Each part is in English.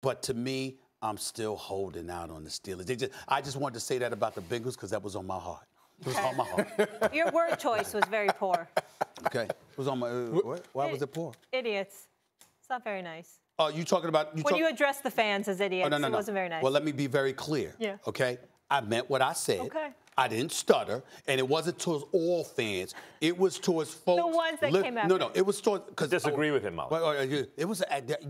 But to me, I'm still holding out on the Steelers. I just wanted to say that about the Bengals because that was on my heart. It was on my heart. Your word choice was very poor. Okay. It was on my what? Why was it poor? Idiots. It's not very nice. Oh, you talking about when you address the fans as idiots? No. It wasn't very nice. Well, let me be very clear. Yeah. Okay. I meant what I said. Okay. I didn't stutter, and it wasn't towards all fans. It was towards folks. The ones that came after. No, it was towards. I disagree with him, Molly. It was.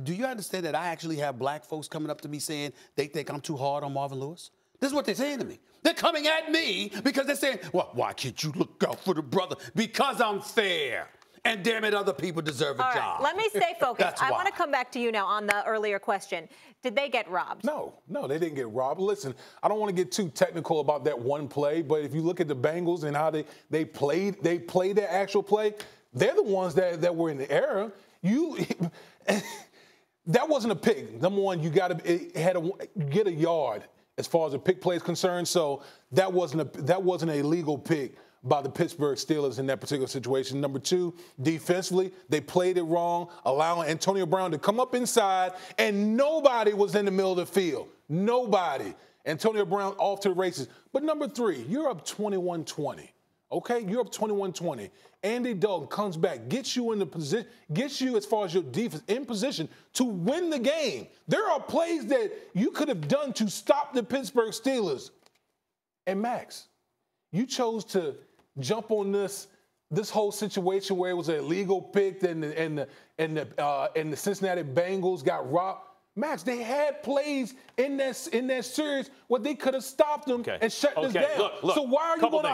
Do you understand that I actually have black folks coming up to me saying they think I'm too hard on Marvin Lewis? This is what they're saying to me. They're coming at me because they're saying, well, why can't you look out for the brother? Because I'm fair. And damn it, other people deserve a job. Let me stay focused. I want to why. come back to you now on the earlier question. Did they get robbed? No, they didn't get robbed. Listen, I don't want to get too technical about that one play, but if you look at the Bengals and how they played that actual play, they're the ones that were in the error. That wasn't a pick. Number one, you get a yard as far as the pick play is concerned. So that wasn't a legal pick by the Pittsburgh Steelers in that particular situation. Number two, defensively, they played it wrong, allowing Antonio Brown to come up inside, and nobody was in the middle of the field. Nobody. Antonio Brown off to the races. But number three, you're up 21-20. Okay, you're up 21-20. Andy Dalton comes back, gets you in the position, gets you as far as your defense in position to win the game. There are plays that you could have done to stop the Pittsburgh Steelers. And Max, you chose to jump on this whole situation where it was an illegal pick and the Cincinnati Bengals got robbed. Max, they had plays in that series where they could have stopped them and shut this down. Look, so why are you going to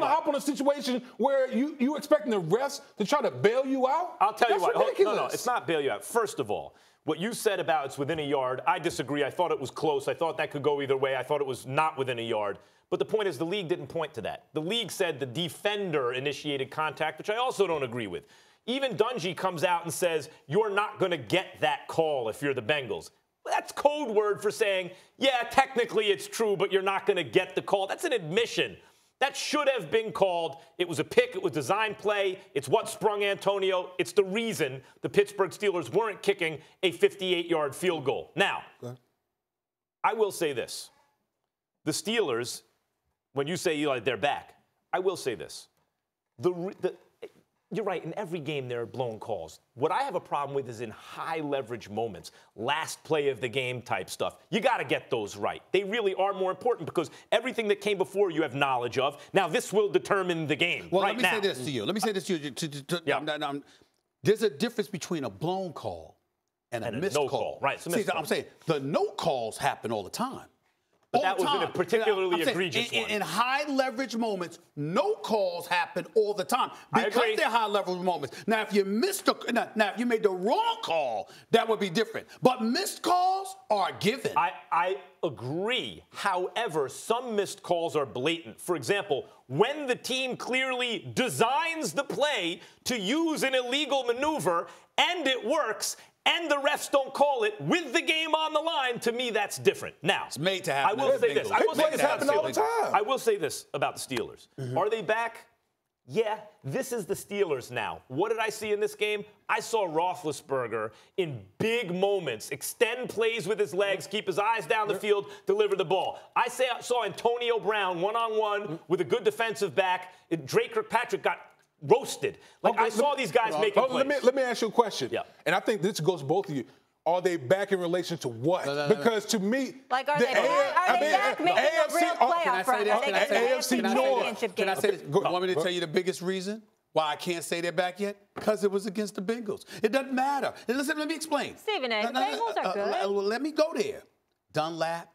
hop on a situation where you expecting the refs to try to bail you out? I'll tell you what. Ridiculous. No, it's not bail you out. First of all, what you said about it's within a yard, I disagree. I thought it was close. I thought that could go either way. I thought it was not within a yard. But the point is the league didn't point to that. The league said the defender initiated contact, which I also don't agree with. Even Dungy comes out and says, you're not going to get that call if you're the Bengals. That's code word for saying, yeah, technically it's true, but you're not going to get the call. That's an admission. That should have been called. It was a pick. It was design play. It's what sprung Antonio. It's the reason the Pittsburgh Steelers weren't kicking a 58-yard field goal. Now, I will say this. The Steelers, when you say, Eli, they're back, I will say this. You're right. In every game, there are blown calls. What I have a problem with is in high leverage moments, last play of the game type stuff. You got to get those right. They really are more important because everything that came before you have knowledge of. Now, this will determine the game. Well, right let me say this to you. There's a difference between a blown call and a missed call. Right. See, I'm saying the no calls happen all the time. But that was in a particularly egregious one. In high leverage moments, no calls happen all the time because they're high leverage moments. Now, if you if you made the wrong call, that would be different. But missed calls are given. I agree. However, some missed calls are blatant. For example, when the team clearly designs the play to use an illegal maneuver and it works, and the refs don't call it with the game on the line, to me, that's different. Now, it's made to happen. I will say this. I will say this about the Steelers. Mm-hmm. Are they back? Yeah, this is the Steelers now. What did I see in this game? I saw Roethlisberger in big moments extend plays with his legs, keep his eyes down the field, deliver the ball. I saw Antonio Brown one-on-one with a good defensive back. Drake Kirkpatrick got roasted. I saw these guys making plays. Let me ask you a question. Yeah. And I think this goes to both of you. Are they back in relation to what? Because to me, are they back making a real playoff run? AFC North. Can I say this? Want me to tell you the biggest reason why I can't say they're back yet? Because it was against the Bengals. It doesn't matter. Listen, let me explain. Stephen A., the Bengals are good. Let me go there. Dunlap,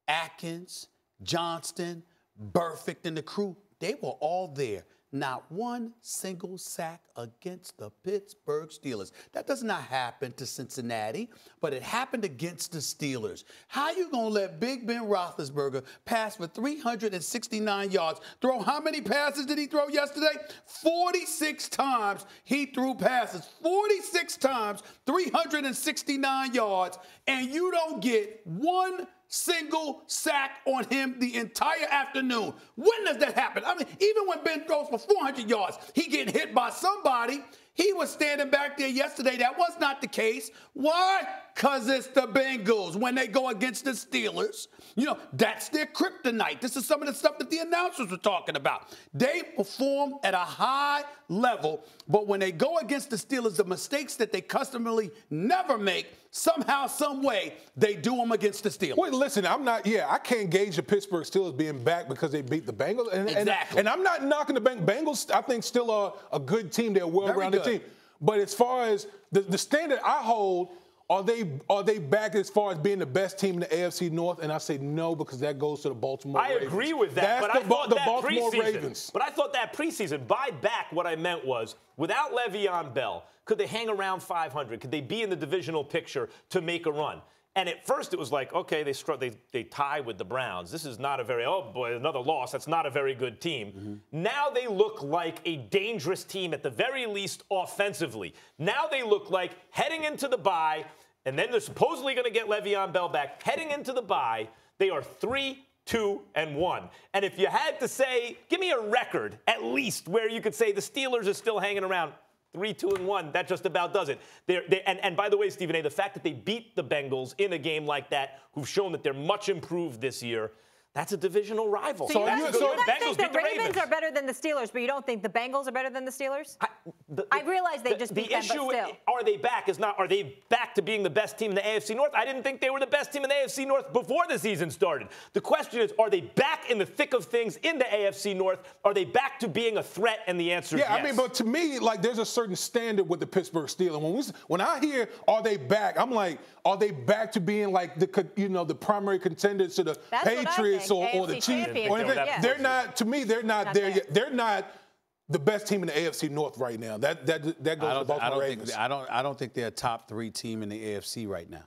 Atkins, Johnston, Burfict, and the crew, they were all there. Not one single sack against the Pittsburgh Steelers. That does not happen to Cincinnati, but it happened against the Steelers. How you going to let Big Ben Roethlisberger pass for 369 yards, throw how many passes did he throw yesterday? 46 times he threw passes. 46 times, 369 yards, and you don't get one single sack on him the entire afternoon. When does that happen? I mean, even when Ben throws for 400 yards, he getting hit by somebody. He was standing back there yesterday. That was not the case. Why? Because it's the Bengals. When they go against the Steelers, that's their kryptonite. This is some of the stuff that the announcers were talking about. They perform at a high level, but when they go against the Steelers, the mistakes that they customarily never make, somehow, some way, they do them against the Steelers. Wait, listen, I can't gauge the Pittsburgh Steelers being back because they beat the Bengals. Exactly. And I'm not knocking the Bengals. I think still are a good team. They're a well-rounded team. But as far as the standard I hold, are they back as far as being the best team in the AFC North? And I say no, because that goes to the Baltimore Ravens. I agree with that, but I thought the that Baltimore preseason. Ravens. But I thought that preseason, by back, what I meant was, without Le'Veon Bell, could they hang around 500? Could they be in the divisional picture to make a run? And at first it was like, okay, they tie with the Browns. This is not a very, oh boy, another loss. That's not a very good team. Mm-hmm. Now they look like a dangerous team, at the very least offensively. Now they look like heading into the bye, and then they're supposedly going to get Le'Veon Bell back. Heading into the bye, they are 3-2-1. And if you had to say, give me a record, at least, where you could say the Steelers are still hanging around, 3-2-1, that just about does it. And by the way, Stephen A., the fact that they beat the Bengals in a game like that, who've shown that they're much improved this year, that's a divisional rival. So you think the Ravens are better than the Steelers, but you don't think the Bengals are better than the Steelers? I realize they just beat them, but still. The issue, are they back, is not, are they back to being the best team in the AFC North? I didn't think they were the best team in the AFC North before the season started. The question is, are they back in the thick of things in the AFC North? Are they back to being a threat? And the answer is yes. I mean, but to me, like, there's a certain standard with the Pittsburgh Steelers. When I hear, are they back, I'm like, are they back to being like the primary contenders to the Patriots or the Chiefs? They're not. To me, they're not there yet. They're not the best team in the AFC North right now. That goes to the Baltimore Ravens. I don't think they're a top 3 team in the AFC right now.